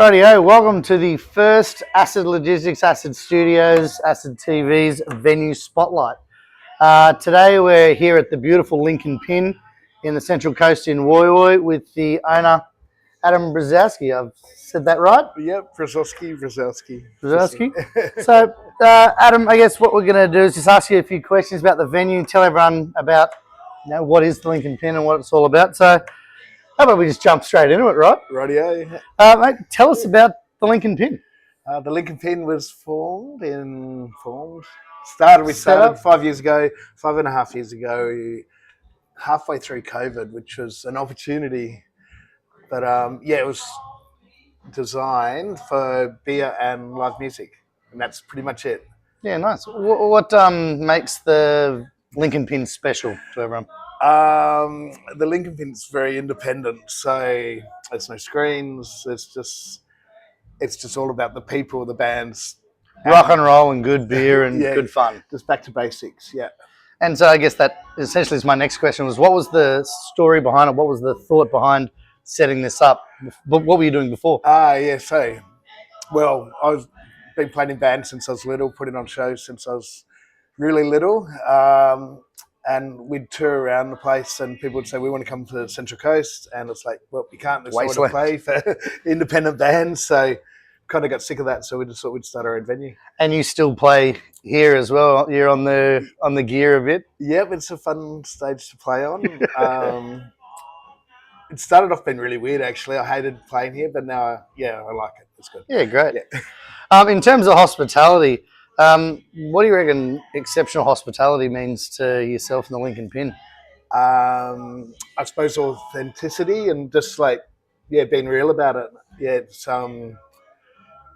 Rightio, welcome to the first Acid Logistics, Acid Studios, Acid TV's venue spotlight. Today we're here at the beautiful Link Pin in the Central Coast in Woy Woy with the owner, Adam Brzozoski. I've said that right? Yep, Brzozoski. So, Adam, I guess what we're going to do is just ask you a few questions about the venue, tell everyone about what is the Link Pin and what it's all about. So, how about we just jump straight into it, right? Rightio. Mate, tell us about the Link Pin. The Link Pin was started 5 years ago, 5.5 years ago, halfway through COVID, which was an opportunity. But it was designed for beer and live music, and that's pretty much it. Yeah, nice. What makes the Link Pin special to everyone? The Link Pin's very independent, so there's no screens. It's just all about the people, the bands, rock and roll, and good beer and good fun. Just back to basics, yeah. And so I guess that essentially is my next question: was what was the story behind it? What was the thought behind setting this up? What were you doing before? I've been playing in bands since I was little, putting on shows since I was really little. And we'd tour around the place and people would say, we want to come to the Central Coast. And it's like, well, we can't. There's nowhere to play for independent bands. So kind of got sick of that. So we just thought we'd start our own venue. And you still play here as well? You're on the gear a bit? Yep, it's a fun stage to play on. It started off being really weird, actually. I hated playing here, but now, I like it. It's good. Yeah, great. Yeah. In terms of hospitality, what do you reckon exceptional hospitality means to yourself and the Link Pin? I suppose authenticity and just being real about it. Yeah,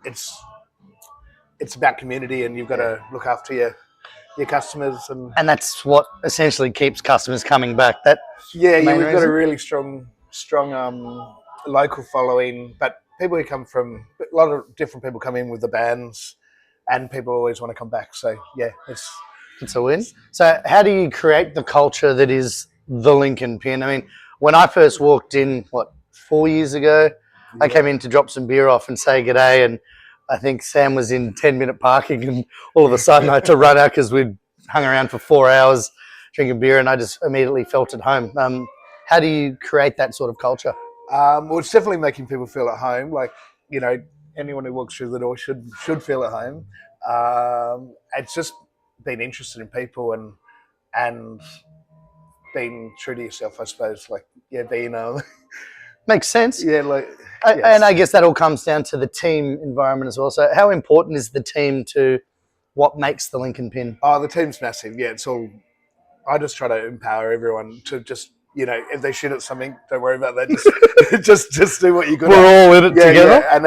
it's about community, and you've got to look after your customers, and that's what essentially keeps customers coming back. We've got a really strong local following, but people who come from a lot of different people come in with the bands. And people always want to come back. So, it's a win. So how do you create the culture that is the Link Pin? I mean, when I first walked in, 4 years ago, I came in to drop some beer off and say g'day. And I think Sam was in 10-minute parking. And all of a sudden I had to run out because we'd hung around for 4 hours drinking beer. And I just immediately felt at home. How do you create that sort of culture? Well, it's definitely making people feel at home. Anyone who walks through the door should feel at home. It's just being interested in people and being true to yourself, I suppose. Makes sense. Yeah, yes. And I guess that all comes down to the team environment as well. So how important is the team to what makes the Link Pin? Oh, the team's massive. Yeah, it's all. I just try to empower everyone to just. If they shit at something, don't worry about that. Just do what you're good at. We're all in it together. Yeah. And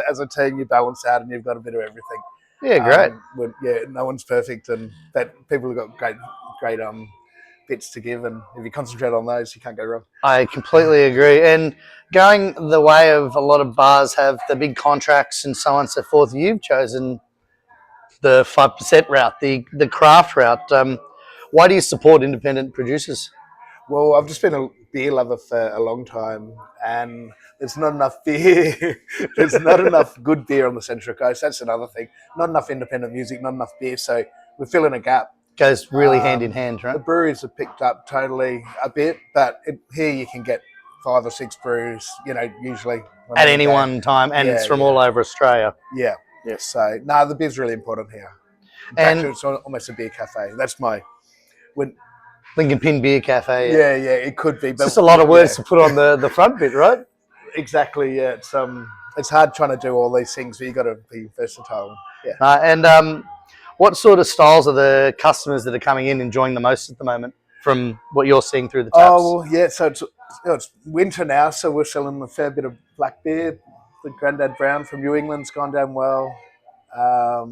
as a team, you balance out and you've got a bit of everything. Yeah, great. No one's perfect, and that people have got great bits to give, and if you concentrate on those, you can't go wrong. I completely agree. And going the way of a lot of bars have the big contracts and so on and so forth, you've chosen the 5% route, the craft route. Why do you support independent producers? Well, I've just been a beer lover for a long time, and there's not enough beer. There's not enough good beer on the Central Coast. That's another thing. Not enough independent music, not enough beer. So we're filling a gap. Goes really hand in hand, right? The breweries have picked up totally a bit, but here you can get 5 or 6 brews, usually. At any one time, and it's from all over Australia. Yeah. So, the beer's really important here. In fact, it's almost a beer cafe. That's Link Pin Beer Cafe. Yeah, it could be. But it's just a lot of words to put on the front bit, right? Exactly, yeah. It's hard trying to do all these things, but you got to be versatile. Yeah. And what sort of styles are the customers that are coming in enjoying the most at the moment from what you're seeing through the taps? Oh, well, yeah. So it's winter now, so we're selling a fair bit of black beer. The Grandad Brown from New England's gone down well. So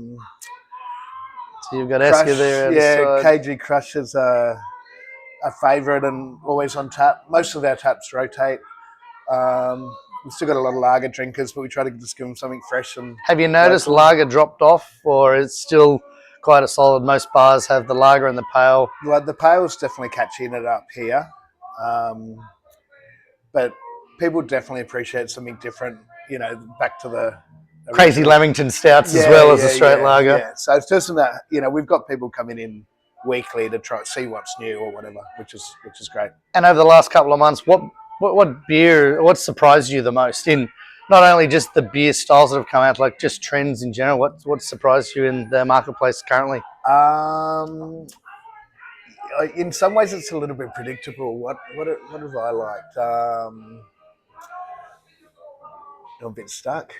you've got Esker there. KG Crush is a favourite and always on tap. Most of our taps rotate. We've still got a lot of lager drinkers, but we try to just give them something fresh. And have you noticed lager dropped off, or it's still quite a solid? Most bars have the lager and the pale. Well, the pale's definitely catching it up here, but people definitely appreciate something different. you know, back to the Crazy original. Lamington stouts as well as a straight lager. Yeah, so it's just that, you know, we've got people coming in weekly to try see what's new or whatever, which is great. And over the last couple of months, what surprised you the most in not only just the beer styles that have come out, like just trends in general? What surprised you in the marketplace currently? In some ways, it's a little bit predictable. What have I liked? I'm a bit stuck.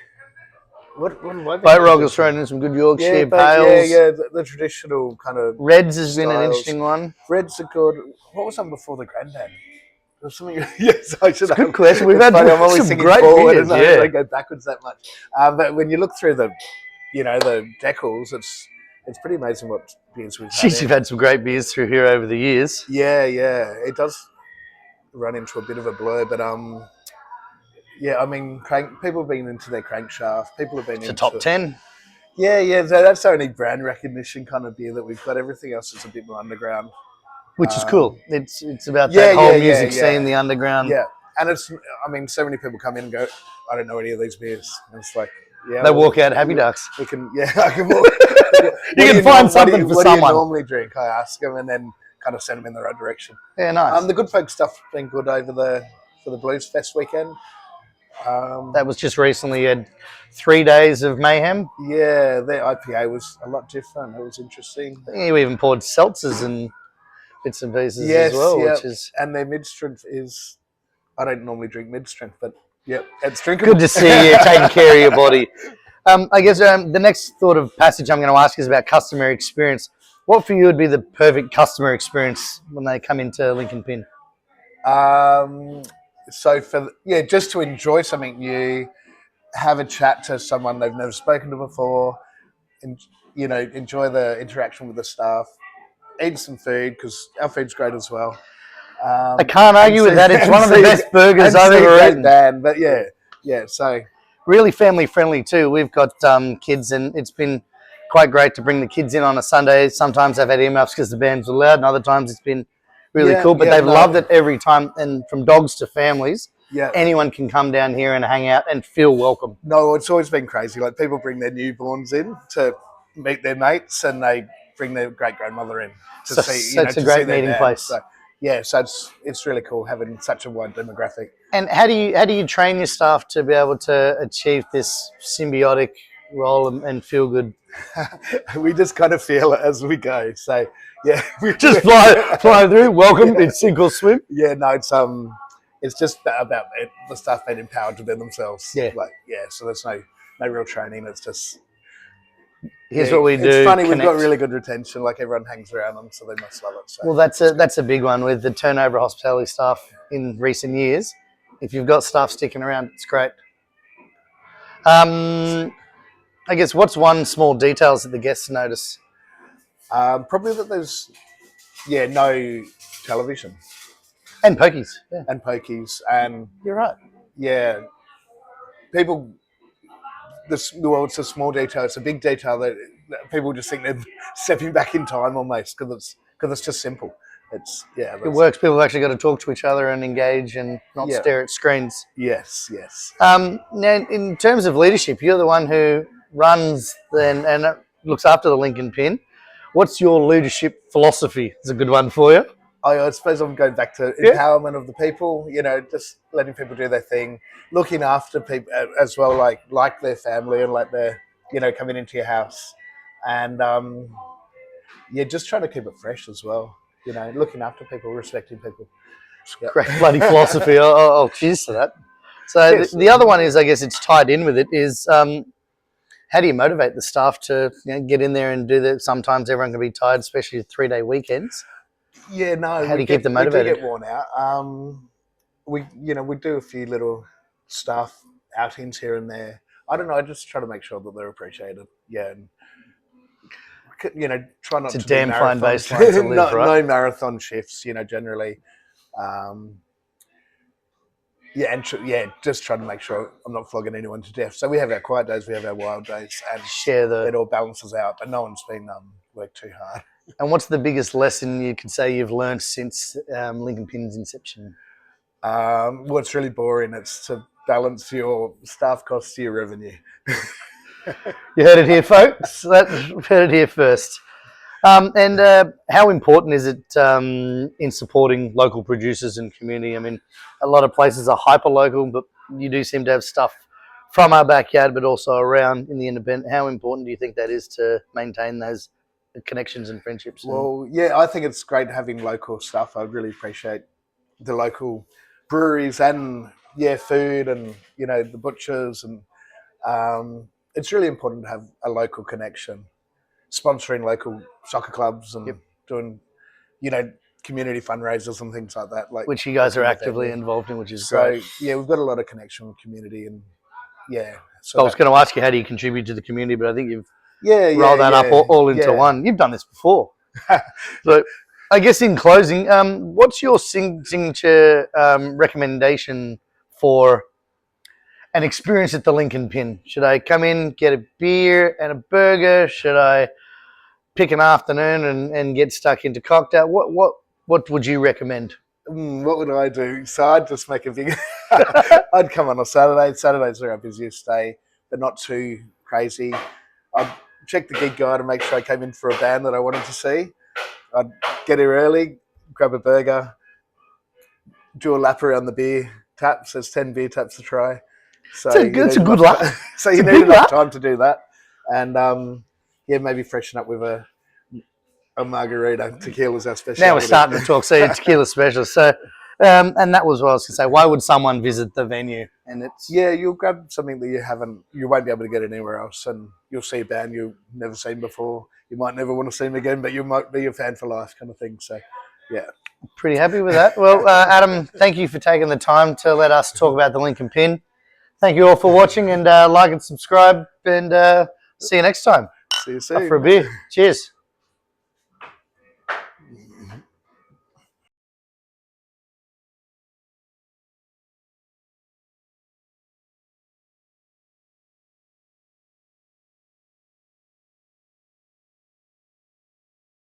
What have I been? Boat Roggers thrown in some good Yorkshire pales. The traditional kind of Reds has been an styles. interesting one. Reds are good. What was on before the Grandad? There's something. Yes, I should. Good question. We've had I'm always some thinking great forward, beers. and I don't go backwards that much. But when you look through the, you know, the decals, it's pretty amazing what beers we've had. Jeez, you've had some great beers through here over the years. Yeah, it does run into a bit of a blur, but yeah, I mean, people have been into their crankshaft. People have been into top 10. Yeah. So that's the only brand recognition kind of beer that we've got. Everything else is a bit more underground, which is cool. It's about that whole music scene, the underground. Yeah, and it's. I mean, so many people come in and go, "I don't know any of these beers," and it's like, they walk out happy ducks. We can, I can walk. You can find something for someone. What do you normally drink? I ask them, and then kind of send them in the right direction. Yeah, nice. The Good Folk stuff's been good over for the Blues Fest weekend. That was just recently. You had 3 days of mayhem. Yeah, their IPA was a lot different. It was interesting. I think you even poured seltzers and bits and pieces as well, which is. And their mid strength is. I don't normally drink mid strength, but yeah, it's drinkable. Good to see you taking care of your body. I guess the next thought of passage I'm going to ask is about customer experience. What for you would be the perfect customer experience when they come into Link Pin? So just to enjoy something new, have a chat to someone they've never spoken to before, and you know, enjoy the interaction with the staff, eat some food because our food's great as well. I can't argue with that. It's one of the best burgers I've ever eaten. Band, but yeah. So really family friendly too. We've got kids, and it's been quite great to bring the kids in on a Sunday. Sometimes I've had earmuffs because the bands were loud, and other times it's been really cool. But they've loved it every time, and from dogs to families. Yeah, anyone can come down here and hang out and feel welcome. No, it's always been crazy. Like people bring their newborns in to meet their mates, and they bring their great grandmother in to see. It's a great meeting place. So it's really cool having such a wide demographic. And how do you train your staff to be able to achieve this symbiotic role and feel good? We just kind of feel it as we go. So yeah, we just fly through. Welcome. It's sink or swim. Yeah, no, it's just about the staff being empowered to be themselves. Yeah. So there's no real training. It's just here's what we do. It's funny, we've got really good retention. Like everyone hangs around them, so they must love it. So. Well, that's a big one with the turnover of hospitality staff in recent years. If you've got staff sticking around, it's great. I guess what's one small details that the guests notice? Probably that there's no television. And pokies. Yeah. And pokies. And you're right. Yeah. People, it's a small detail. It's a big detail that people just think they're stepping back in time almost because it's just simple. It works. People have actually got to talk to each other and engage and not stare at screens. Yes. Now, in terms of leadership, you're the one who runs and looks after the Link Pin. What's your leadership philosophy? It's a good one for you. I suppose I'm going back to empowerment of the people, just letting people do their thing, looking after people as well, like their family and like their, coming into your house. And, just trying to keep it fresh as well, looking after people, respecting people. Yep. Great bloody philosophy. I'll cheers to that. So the other one is, I guess it's tied in with it, is how do you motivate the staff to get in there and do that? Sometimes everyone can be tired, especially 3-day weekends. Yeah, no. How do you keep them motivated? We do get worn out. We do a few little staff outings here and there. I don't know. I just try to make sure that they're appreciated. Yeah, and try not to. It's a damn fine baseline to live, right? No marathon shifts. Generally. Just trying to make sure I'm not flogging anyone to death. So we have our quiet days, we have our wild days, and it all balances out. But no one's been worked too hard. And what's the biggest lesson you could say you've learned since Link Pin's inception? Well, it's really boring. It's to balance your staff costs to your revenue. You heard it here, folks. Heard it here first. And how important is it in supporting local producers and community? I mean, a lot of places are hyper local, but you do seem to have stuff from our backyard, but also around in the independent. How important do you think that is to maintain those connections and friendships? Well, yeah, I think it's great having local stuff. I really appreciate the local breweries and food and the butchers, and it's really important to have a local connection. Sponsoring local soccer clubs and doing community fundraisers and things like that, which you guys are actively involved in, which is great. Yeah, we've got a lot of connection with community, and so I was going to ask you, how do you contribute to the community, but I think you've rolled that up all into one. You've done this before. So I guess in closing, what's your signature recommendation for an experience at the Link Pin? Should I come in, get a beer and a burger? Should I pick an afternoon and get stuck into cocktail? What would you recommend? What would I do? So I'd just make a big... I'd come on a Saturday. Saturdays are our busiest day, but not too crazy. I'd check the gig guide and make sure I came in for a band that I wanted to see. I'd get here early, grab a burger, do a lap around the beer taps. There's 10 beer taps to try. So it's a good lap. So you need enough time to do that. And maybe freshen up with a margarita. Tequila's our specialty. Now we're starting to talk. So you're tequila specialist. So, and that was what I was going to say. Why would someone visit the venue? And it's you'll grab something that you won't be able to get anywhere else, and you'll see a band you've never seen before. You might never want to see them again, but you might be a fan for life, kind of thing. So, yeah. Pretty happy with that. Well, Adam, thank you for taking the time to let us talk about the Link Pin. Thank you all for watching, and like and subscribe, and see you next time. See you soon. Up for a beer. Cheers.